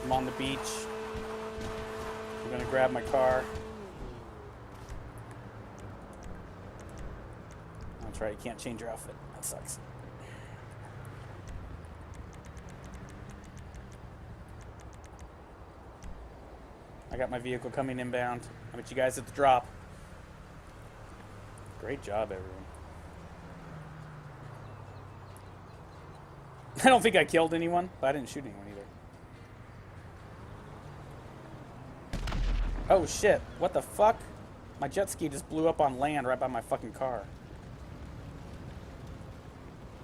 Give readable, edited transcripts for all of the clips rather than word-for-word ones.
I'm on the beach. I'm gonna grab my car. That's right, you can't change your outfit. That sucks. I got my vehicle coming inbound. I met you guys at the drop. Great job, everyone. I don't think I killed anyone, but I didn't shoot anyone either. Oh shit, what the fuck? My jet ski just blew up on land right by my fucking car.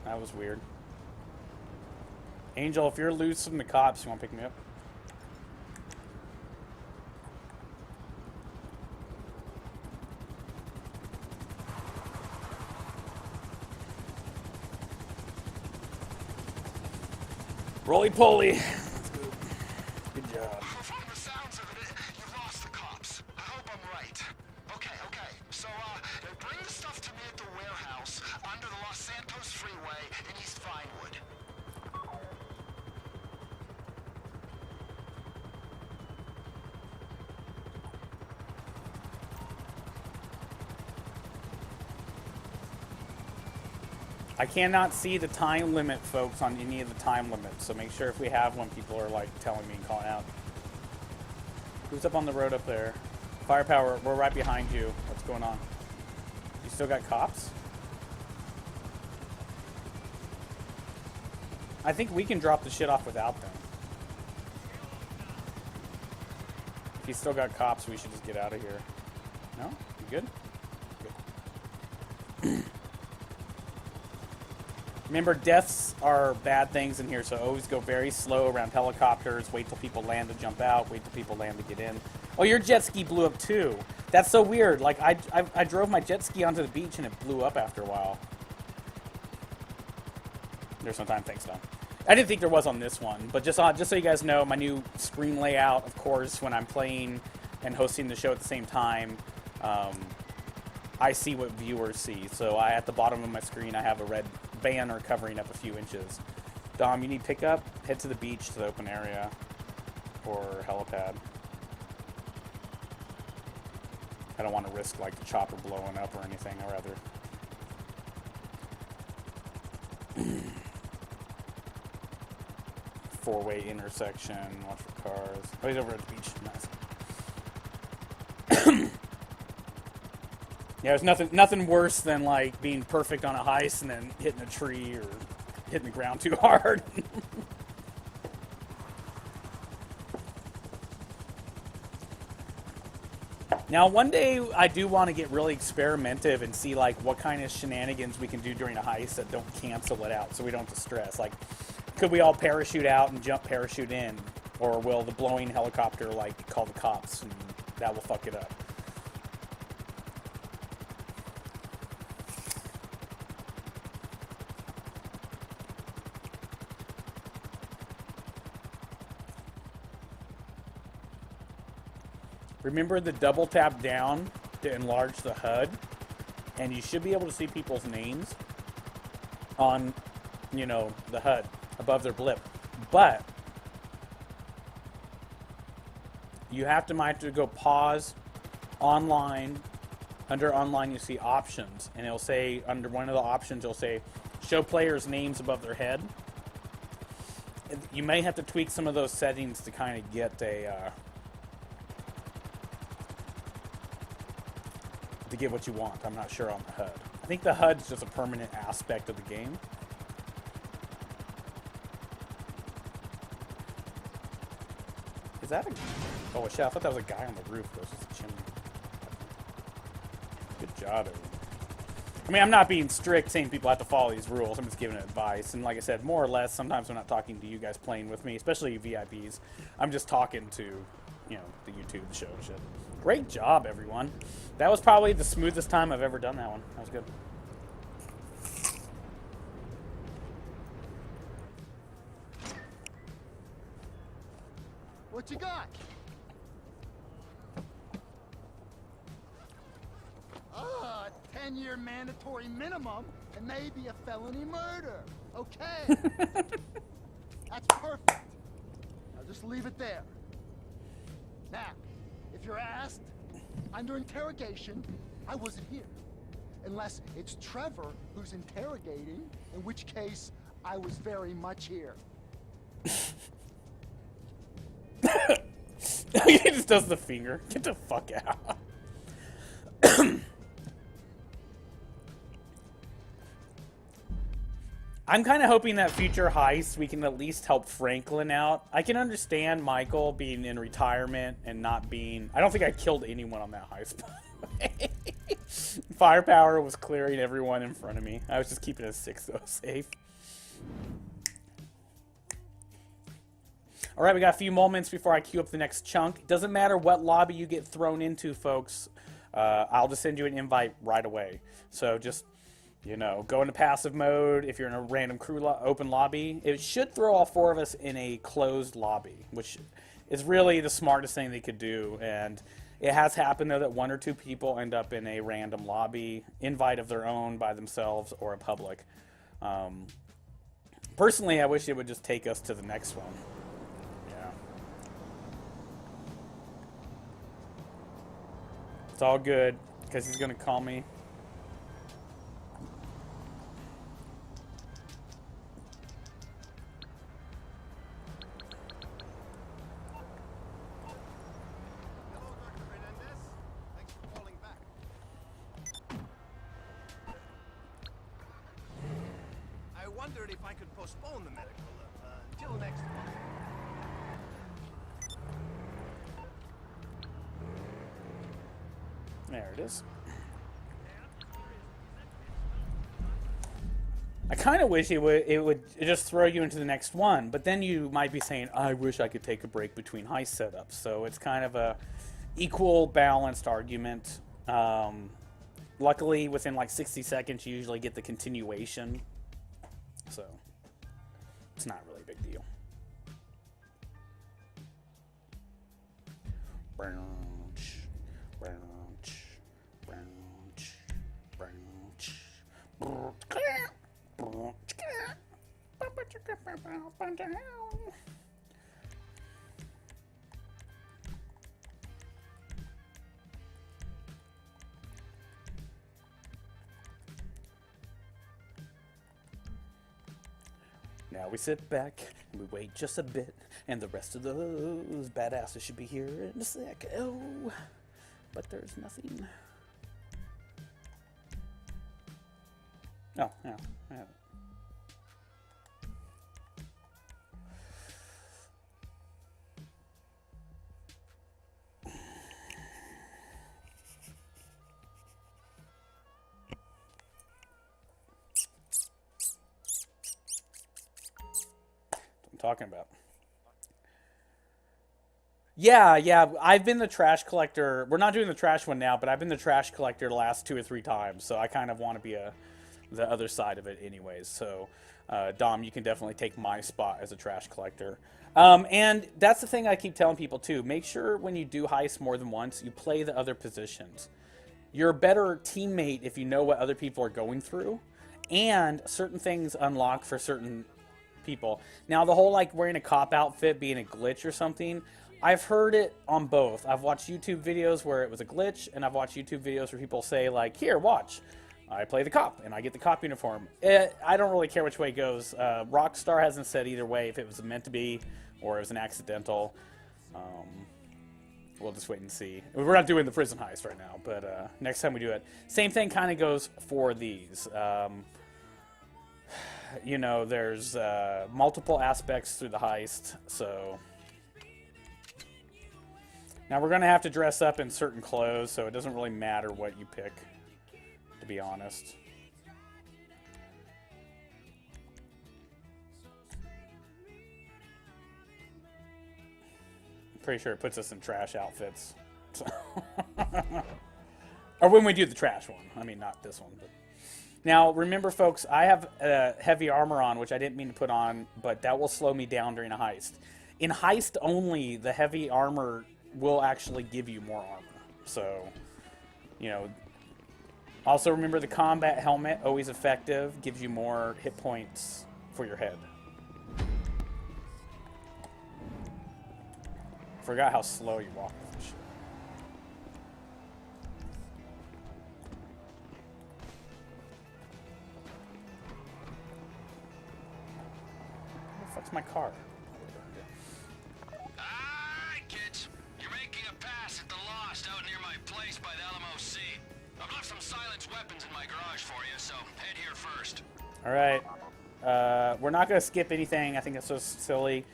That was weird. Angel, if you're loose from the cops, you want to pick me up? Roly-poly. Good job. From the sounds of it, you've lost the cops. I hope I'm right. Okay. So, bring the stuff to me at the warehouse under the Los Santos Freeway in East Vinewood. I cannot see the time limit, folks, on any of the time limits, so make sure if we have one, people are, like, telling me and calling out. Who's up on the road up there? Firepower, we're right behind you. What's going on? You still got cops? I think we can drop the shit off without them. If you still got cops, we should just get out of here. No? You good? Good. Remember, deaths are bad things in here, so always go very slow around helicopters. Wait till people land to jump out. Wait till people land to get in. Oh, your jet ski blew up too. That's so weird. Like, I drove my jet ski onto the beach and it blew up after a while. There's no time. Thanks, Don. I didn't think there was on this one, but just so you guys know, my new screen layout, of course, when I'm playing and hosting the show at the same time, I see what viewers see. So at the bottom of my screen, I have a red banner covering up a few inches. Dom, you need pickup? Head to the beach, to the open area, or helipad. I don't want to risk, like, the chopper blowing up or anything. I'd rather... four-way intersection, watch for cars. Oh, he's over at the beach. Nice. Yeah, there's nothing worse than, like, being perfect on a heist and then hitting a tree or hitting the ground too hard. Now, one day I do want to get really experimentative and see, like, what kind of shenanigans we can do during a heist that don't cancel it out, so we don't have to stress. Like, could we all parachute out and jump parachute in? Or will the blowing helicopter, like, call the cops and that will fuck it up? Remember the double tap down to enlarge the HUD, and you should be able to see people's names on, you know, the HUD above their blip. But you might have to go pause online. Under online, you see options, and it'll say under one of the options, it'll say show players' names above their head. You may have to tweak some of those settings to kind of get to get what you want. I'm not sure on the HUD. I think the HUD's just a permanent aspect of the game. Is that a... Oh, shit, I thought that was a guy on the roof. That was just a chimney. Good job, everyone. I mean, I'm not being strict saying people have to follow these rules. I'm just giving advice. And like I said, more or less, sometimes I'm not talking to you guys playing with me, especially you VIPs. I'm just talking to, you know, the YouTube show and shit. Great job, everyone. That was probably the smoothest time I've ever done that one. That was good. What you got? 10-year mandatory minimum and maybe a felony murder. Okay. That's perfect. Now I'll just leave it there. Now, if you're asked, under interrogation, I wasn't here. Unless it's Trevor who's interrogating, in which case, I was very much here. He just does the finger. Get the fuck out. I'm kind of hoping that future heists we can at least help Franklin out. I can understand Michael being in retirement and not being... I don't think I killed anyone on that heist. Firepower was clearing everyone in front of me. I was just keeping a 6 though safe. Alright, we got a few moments before I queue up the next chunk. It doesn't matter what lobby you get thrown into, folks. I'll just send you an invite right away. So just... You know, go into passive mode if you're in a random crew open lobby. It should throw all 4 of us in a closed lobby, which is really the smartest thing they could do. And it has happened, though, that 1 or 2 people end up in a random lobby, invite of their own by themselves or a public. Personally, I wish it would just take us to the next one. Yeah. It's all good, because he's going to call me. If I could postpone the medical until next month. There it is. I kind of wish it would just throw you into the next one, but then you might be saying, I wish I could take a break between heist setups. So it's kind of a equal balanced argument. Luckily, within like 60 seconds, you usually get the continuation. So, it's not really a big deal. Brunch, brunch, brunch, brunch. Now we sit back and we wait just a bit, and the rest of those badasses should be here in a sec. Oh, but there's nothing. Oh, yeah, I have it. Talking about. Yeah, I've been the trash collector. We're not doing the trash one now, but I've been the trash collector the last 2 or 3 times, so I kind of want to be the other side of it anyways. So, Dom, you can definitely take my spot as a trash collector. And that's the thing I keep telling people too. Make sure when you do heist more than once, you play the other positions. You're a better teammate if you know what other people are going through, and certain things unlock for certain people. Now, the whole like wearing a cop outfit being a glitch or something, I've heard it on both. I've watched YouTube videos where it was a glitch, and I've watched YouTube videos where people say like, here, watch, I play the cop and I get the cop uniform. I don't really care which way it goes. Rockstar hasn't said either way if it was meant to be or it was an accidental. We'll just wait and see. We're not doing the prison heist right now, but next time we do it, same thing kind of goes for these. You know, there's multiple aspects through the heist, so... Now, we're going to have to dress up in certain clothes, so it doesn't really matter what you pick, to be honest. I'm pretty sure it puts us in trash outfits. So or when we do the trash one. I mean, not this one, but... Now, remember, folks, I have heavy armor on, which I didn't mean to put on, but that will slow me down during a heist. In heist only, the heavy armor will actually give you more armor. So, you know, also remember the combat helmet, always effective, gives you more hit points for your head. Forgot how slow you walk with this shit. Where the fuck's my car? Alright, kids. You're making a pass at the Lost out near my place by the Alamo Sea. I've left some silenced weapons in my garage for you, so head here first. Alright. We're not going to skip anything. I think that's so silly.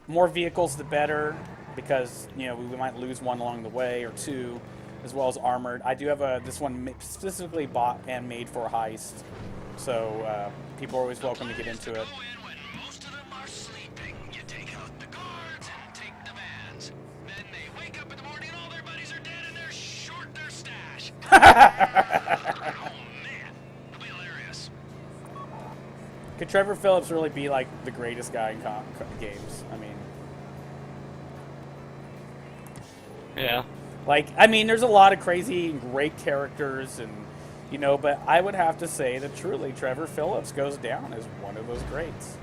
More vehicles, the better, because, you know, we might lose one along the way, or two, as well as armored. I do have this one specifically bought and made for a heist, so people are always welcome to get into it. Go in when most of them are sleeping. You take out the guards and take the vans. Then they wake up in the morning and all their buddies are dead and they're short their stash. Oh man, it'll be hilarious. Could Trevor Phillips really be like the greatest guy in games? I mean, Yeah. like, I mean, there's a lot of crazy and great characters, and you know, but I would have to say that truly Trevor Phillips goes down as one of those greats.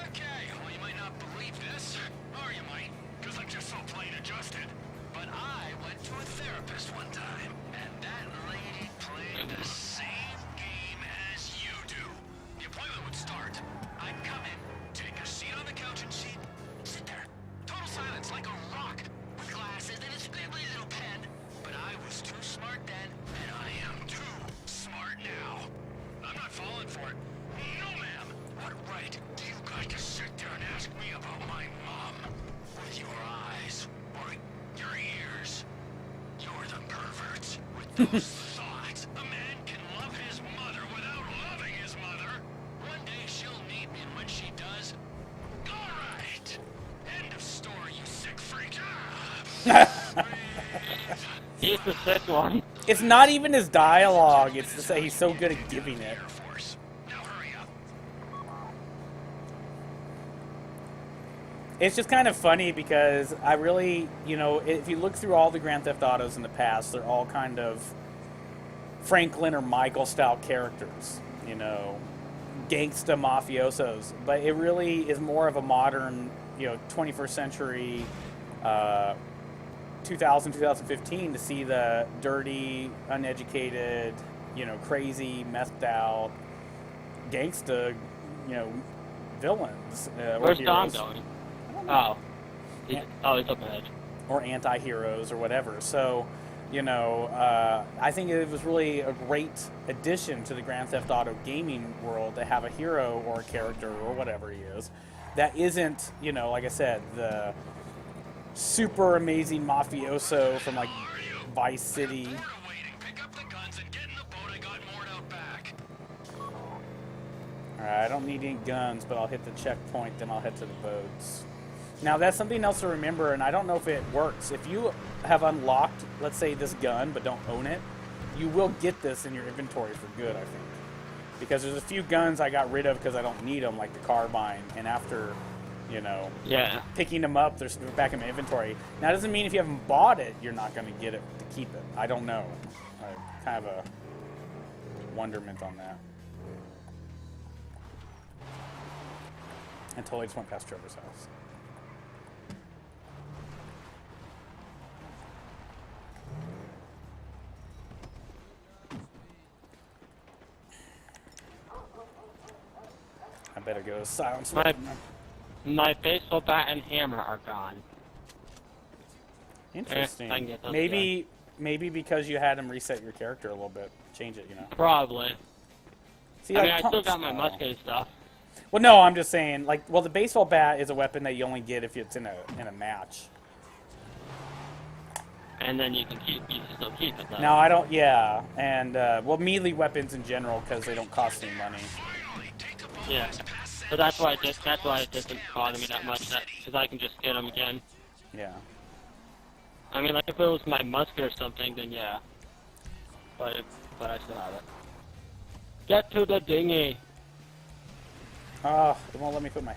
Okay, well you might not believe this, or you might, because I'm just so plain adjusted. But I went to a therapist one time, and that lady played the same game as you do. The appointment would start. I'd come in, take a seat on the couch, and she'd sit there. Total silence, like a rock, with glasses and a scribbly little pen. But I was too smart then, and I am too smart now. I'm not falling for it. No, ma'am. What right do you got to sit there and ask me about my mom? With your eyes, or your ears? You're the perverts with those thoughts. A man can love his mother without loving his mother. One day she'll need me, and when she does, all right. End of story, you sick freak. He's the sick one. It's not even his dialogue, it's to say he's so good at giving it. Air Force. Now hurry up. It's just kind of funny because I really, you know, if you look through all the Grand Theft Autos in the past, they're all kind of Franklin or Michael style characters, you know, gangsta mafiosos. But it really is more of a modern, you know, 21st century, 2015 to see the dirty, uneducated, you know, crazy, methed out, gangsta, you know, villains. Or Where's Dom heroes. going? I don't know. Oh. He's up ahead. Or anti-heroes or whatever. So, you know, I think it was really a great addition to the Grand Theft Auto gaming world to have a hero or a character or whatever he is that isn't, you know, like I said, the super amazing mafioso from like Vice City. Waiting. Pick up the guns and get in the boat. I got moored out back. Alright, I don't need any guns, but I'll hit the checkpoint, then I'll head to the boats. Now, that's something else to remember, and I don't know if it works. If you have unlocked, let's say, this gun, but don't own it, you will get this in your inventory for good, I think. Because there's a few guns I got rid of because I don't need them, like the carbine, and after, you know, Yeah. picking them up, they're back in my inventory. Now, it doesn't mean if you haven't bought it, you're not going to get it to keep it. I don't know. I kind of a wonderment on that. I totally just went past Trevor's house. I better go silence. My baseball bat and hammer are gone. Interesting. I can get those Maybe because you had him reset your character a little bit, change it, you know. Probably. See, I like, mean, I still got my musket stuff. Well, no, I'm just saying, like, well, the baseball bat is a weapon that you only get if it's in a match. And then you can still keep it though. Now, I don't, yeah, and, well, melee weapons in general, because they don't cost any money. Yeah. So that's why it doesn't bother me that much, because I can just get them again. Yeah. I mean, like if it was my musket or something, then yeah. But I still have it. Get to the dinghy. Oh, it won't let me put my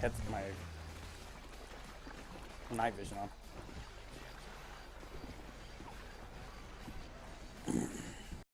night vision on.